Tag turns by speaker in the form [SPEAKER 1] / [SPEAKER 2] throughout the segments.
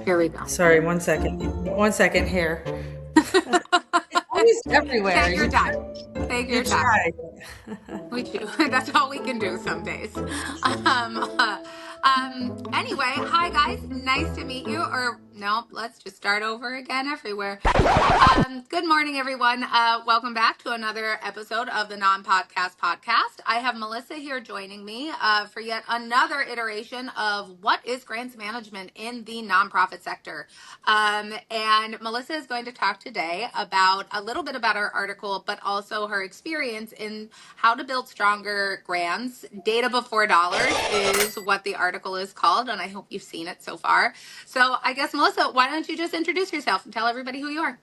[SPEAKER 1] Here we go.
[SPEAKER 2] Sorry, 1 second. 1 second here. Always everywhere.
[SPEAKER 1] Take your time. Take
[SPEAKER 2] You
[SPEAKER 1] your time.
[SPEAKER 2] try.
[SPEAKER 1] We do. That's all we can do some days. Anyway, hi guys. Nice to meet you. Or no, let's just start over again everywhere. Good morning, everyone. Welcome back to another episode of the Non-Podcast Podcast. I have Melissa here joining me for yet another iteration of what is grants management in the nonprofit sector. And Melissa is going to talk today about a little bit about our article, but also her experience in how to build stronger grants. Data before dollars is what the article is called, and I hope you've seen it so far. So I guess, Melissa, why don't you just introduce yourself and tell everybody who you are?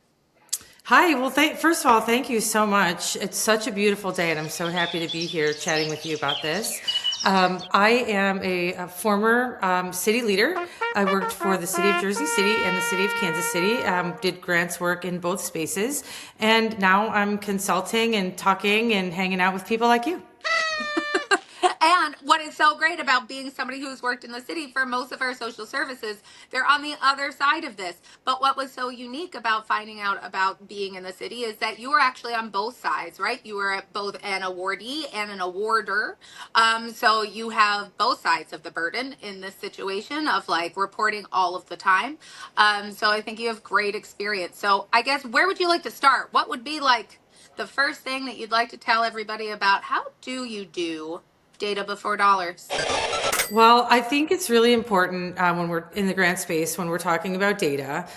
[SPEAKER 2] Hi. Well, first of all, thank you so much. It's such a beautiful day, and I'm so happy to be here chatting with you about this. I am a former city leader. I worked for the city of Jersey City and the city of Kansas City, did grants work in both spaces, and now I'm consulting and talking and hanging out with people like you.
[SPEAKER 1] And what is so great about being somebody who's worked in the city for most of our social services, they're on the other side of this. But what was so unique about finding out about being in the city is that you were actually on both sides, right? You were both an awardee and an awarder. So you have both sides of the burden in this situation of like reporting all of the time. So I think you have great experience. So I guess where would you like to start? What would be like the first thing that you'd like to tell everybody about how do you do data before dollars?
[SPEAKER 2] Well, I think it's really important when we're in the grant space, when we're talking about data,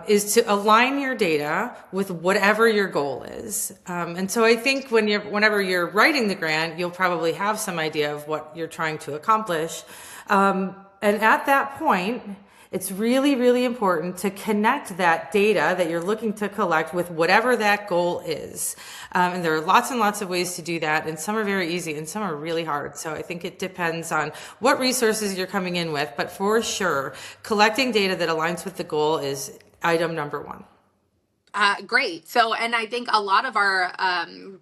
[SPEAKER 2] is to align your data with whatever your goal is. And so I think whenever you're writing the grant, you'll probably have some idea of what you're trying to accomplish. And at that point, it's really, really important to connect that data that you're looking to collect with whatever that goal is. And there are lots and lots of ways to do that, and some are very easy and some are really hard. So I think it depends on what resources you're coming in with, but for sure, collecting data that aligns with the goal is item number one.
[SPEAKER 1] Great. So, and I think a lot of our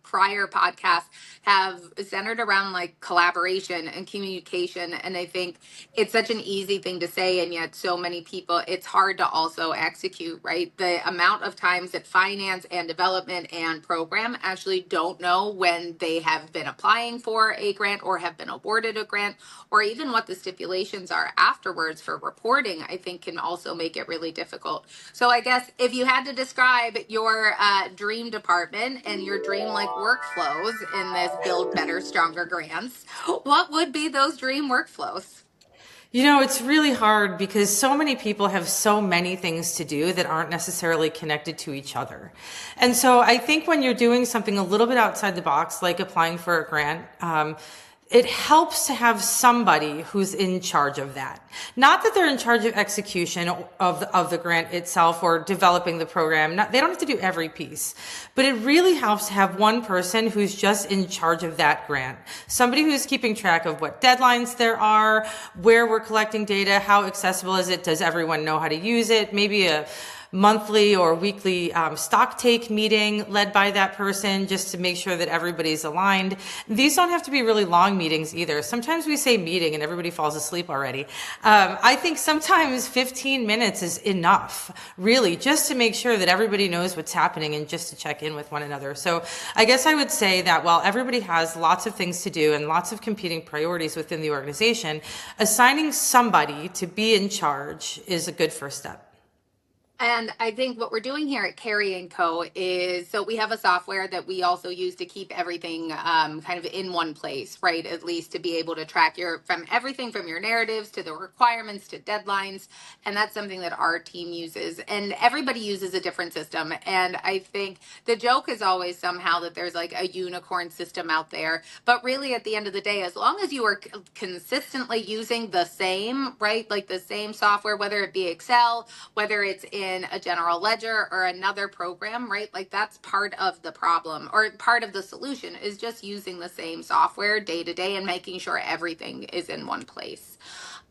[SPEAKER 1] prior podcasts have centered around like collaboration and communication. And I think it's such an easy thing to say, and yet so many people, it's hard to also execute, right? The amount of times that finance and development and program actually don't know when they have been applying for a grant or have been awarded a grant, or even what the stipulations are afterwards for reporting, I think can also make it really difficult. So I guess if you had to describe your dream department and your dream like workflows in this build better, stronger grants, what would be those dream workflows?
[SPEAKER 2] You know, it's really hard because so many people have so many things to do that aren't necessarily connected to each other. And so I think when you're doing something a little bit outside the box, like applying for a grant, it helps to have somebody who's in charge of that. Not that they're in charge of execution of the grant itself or developing the program. They don't have to do every piece, but it really helps to have one person who's just in charge of that grant. Somebody who's keeping track of what deadlines there are, where we're collecting data, how accessible is it, does everyone know how to use it, maybe a monthly or weekly stock take meeting led by that person just to make sure that everybody's aligned. These don't have to be really long meetings either. Sometimes we say meeting and everybody falls asleep already. I think sometimes 15 minutes is enough, really, just to make sure that everybody knows what's happening and just to check in with one another. So I guess I would say that while everybody has lots of things to do and lots of competing priorities within the organization, assigning somebody to be in charge is a good first step.
[SPEAKER 1] And I think what we're doing here at Carey Co is so we have a software that we also use to keep everything kind of in one place, right? At least to be able to track your from everything from your narratives to the requirements to deadlines. And that's something that our team uses. And everybody uses a different system. And I think the joke is always somehow that there's like a unicorn system out there. But really, at the end of the day, as long as you are consistently using the same, right? Like the same software, whether it be Excel, whether it's in a general ledger or another program, right? Like that's part of the problem or part of the solution is just using the same software day to day and making sure everything is in one place.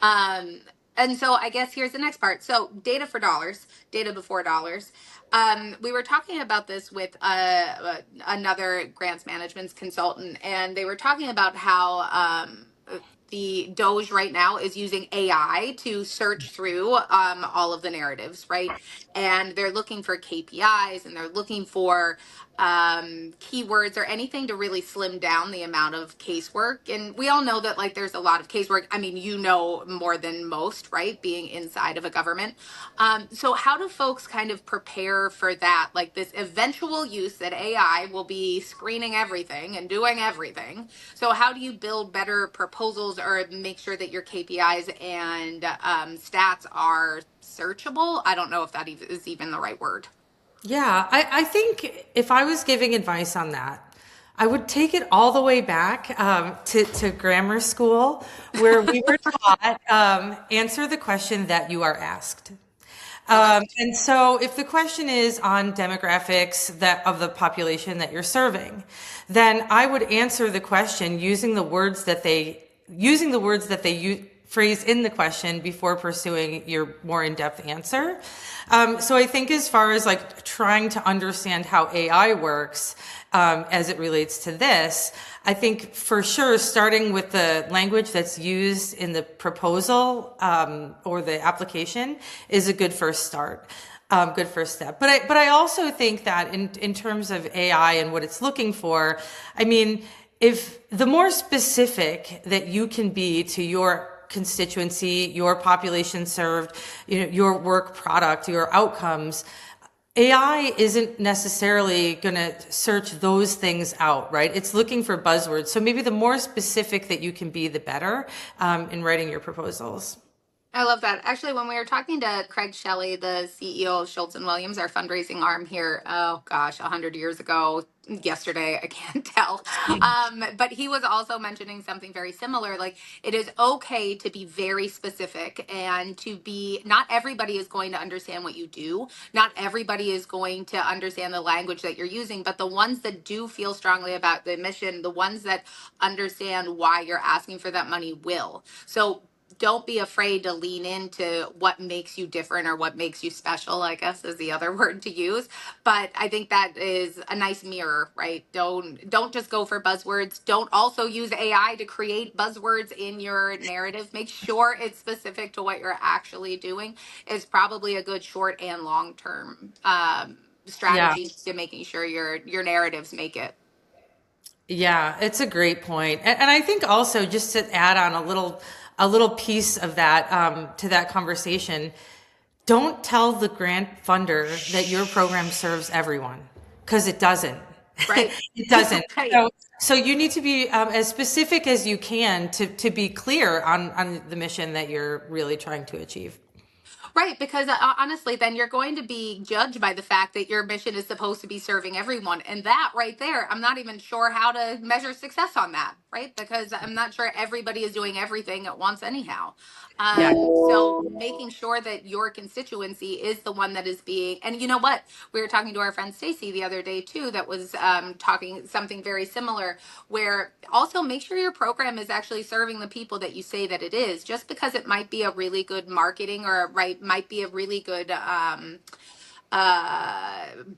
[SPEAKER 1] Um, and so I guess here's the next part. So data for dollars, data before dollars. We were talking about this with another grants management consultant, and they were talking about how the Doge right now is using AI to search through all of the narratives, right? And they're looking for KPIs and they're looking for keywords or anything to really slim down the amount of casework. And we all know that like there's a lot of casework. I mean, you know more than most, right? Being inside of a government. So how do folks kind of prepare for that? Like this eventual use that AI will be screening everything and doing everything. So how do you build better proposals or make sure that your KPIs and stats are searchable? I don't know if that is even the right word.
[SPEAKER 2] Yeah, I think if I was giving advice on that, I would take it all the way back to grammar school, where we were taught answer the question that you are asked. And so if the question is on demographics that of the population that you're serving, then I would answer the question using the words that they phrase in the question before pursuing your more in-depth answer. So I think as far as like trying to understand how AI works as it relates to this, I think for sure starting with the language that's used in the proposal or the application is a good first start. Good first step. But I also think that in terms of AI and what it's looking for, I mean, if the more specific that you can be to your constituency, your population served, your work product, your outcomes, AI isn't necessarily going to search those things out, right? It's looking for buzzwords. So maybe the more specific that you can be, the better in writing your proposals.
[SPEAKER 1] I love that. Actually, when we were talking to Craig Shelley, the CEO of Schultz and Williams, our fundraising arm here, oh gosh, 100 years ago, yesterday, I can't tell. But he was also mentioning something very similar. Like, it is okay to be very specific and to be, not everybody is going to understand what you do. Not everybody is going to understand the language that you're using, but the ones that do feel strongly about the mission, the ones that understand why you're asking for that money will. So don't be afraid to lean into what makes you different or what makes you special, I guess is the other word to use. But I think that is a nice mirror, right? Don't just go for buzzwords. Don't also use AI to create buzzwords in your narrative. Make sure it's specific to what you're actually doing is probably a good short and long term
[SPEAKER 2] Yeah.
[SPEAKER 1] strategy to making sure your narratives make it.
[SPEAKER 2] Yeah, it's a great point. And I think also just to add on a little piece of that to that conversation, don't tell the grant funder that your program serves everyone, because it doesn't.
[SPEAKER 1] Right.
[SPEAKER 2] It doesn't.
[SPEAKER 1] Right.
[SPEAKER 2] So you need to be as specific as you can to be clear on the mission that you're really trying to achieve.
[SPEAKER 1] Right, because honestly, then you're going to be judged by the fact that your mission is supposed to be serving everyone. And that right there, I'm not even sure how to measure success on that, right? Because I'm not sure everybody is doing everything at once, anyhow.
[SPEAKER 2] Yeah.
[SPEAKER 1] So making sure that your constituency is the one that is being, and you know what? We were talking to our friend Stacy the other day too, that was talking something very similar, where also make sure your program is actually serving the people that you say that it is. Just because it might be a really good marketing or might be a really good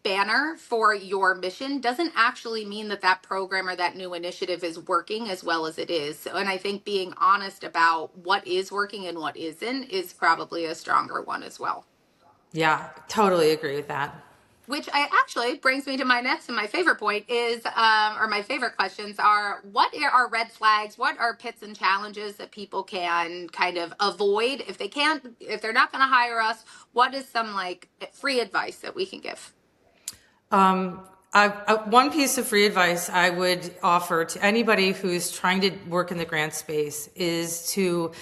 [SPEAKER 1] banner for your mission doesn't actually mean that that program or that new initiative is working as well as it is. And I think being honest about what is working and what isn't is probably a stronger one as well.
[SPEAKER 2] Yeah, totally agree with that.
[SPEAKER 1] Which I actually brings me to my next and my favorite point is, or my favorite questions are, what are red flags? What are pits and challenges that people can kind of avoid if they can't, if they're not going to hire us? What is some like free advice that we can give?
[SPEAKER 2] One piece of free advice I would offer to anybody who's trying to work in the grant space is to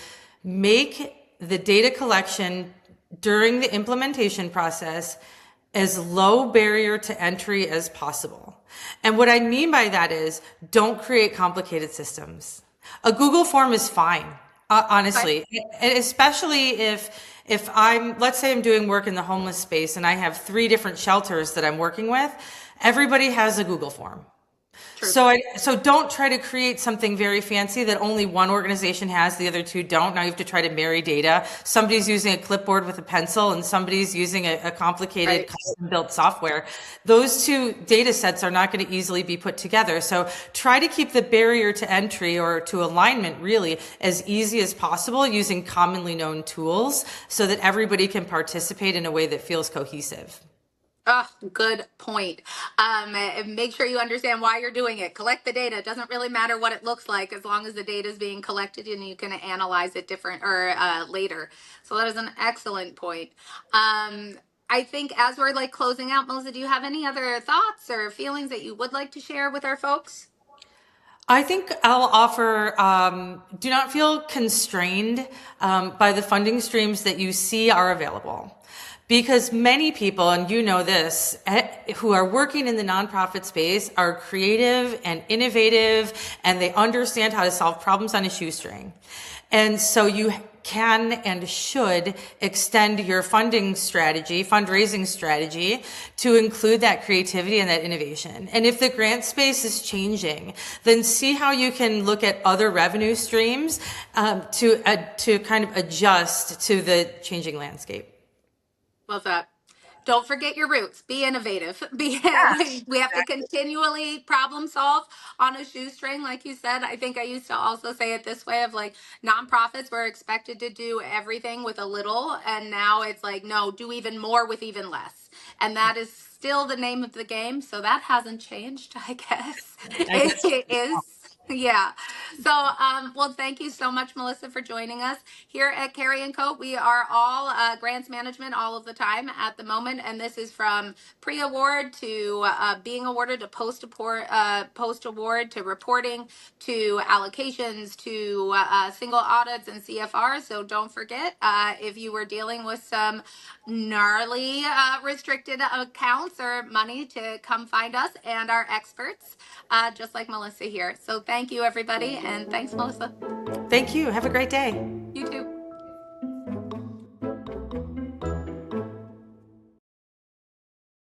[SPEAKER 2] make the data collection during the implementation process as low barrier to entry as possible. And what I mean by that is don't create complicated systems. A Google form is fine, honestly, and especially if let's say I'm doing work in the homeless space and I have 3 different shelters that I'm working with, everybody has a Google form.
[SPEAKER 1] True.
[SPEAKER 2] So don't try to create something very fancy that only one organization has, the other two don't. Now you have to try to marry data. Somebody's using a clipboard with a pencil and somebody's using a complicated
[SPEAKER 1] Right.
[SPEAKER 2] custom built software. Those two data sets are not going to easily be put together. So try to keep the barrier to entry or to alignment really as easy as possible using commonly known tools so that everybody can participate in a way that feels cohesive.
[SPEAKER 1] Oh, good point. And make sure you understand why you're doing it. Collect the data. It doesn't really matter what it looks like as long as the data is being collected and you can analyze it different or later. So that is an excellent point. I think as we're like closing out, Melissa, do you have any other thoughts or feelings that you would like to share with our folks?
[SPEAKER 2] I think I'll offer do not feel constrained by the funding streams that you see are available. Because many people, and you know this, who are working in the nonprofit space are creative and innovative, and they understand how to solve problems on a shoestring. And so you can and should extend your funding strategy, fundraising strategy, to include that creativity and that innovation. And if the grant space is changing, then see how you can look at other revenue streams to kind of adjust to the changing landscape.
[SPEAKER 1] Love that. Don't forget your roots. Be innovative.
[SPEAKER 3] Yes,
[SPEAKER 1] We have to
[SPEAKER 3] exactly.
[SPEAKER 1] continually problem solve on a shoestring, like you said. I think I used to also say it this way of like nonprofits were expected to do everything with a little, and now it's like, no, do even more with even less. And that is still the name of the game. So that hasn't changed, I guess.
[SPEAKER 2] I guess.
[SPEAKER 1] It is. Yeah. So, well, thank you so much, Melissa, for joining us here at Carey Co. We are all grants management all of the time at the moment, and this is from pre-award to being awarded to post-award to reporting to allocations to single audits and CFRs. So don't forget if you were dealing with some gnarly restricted accounts or money to come find us and our experts, just like Melissa here. So thank you, everybody, and thanks, Melissa.
[SPEAKER 2] Thank you. Have a great day.
[SPEAKER 1] You too.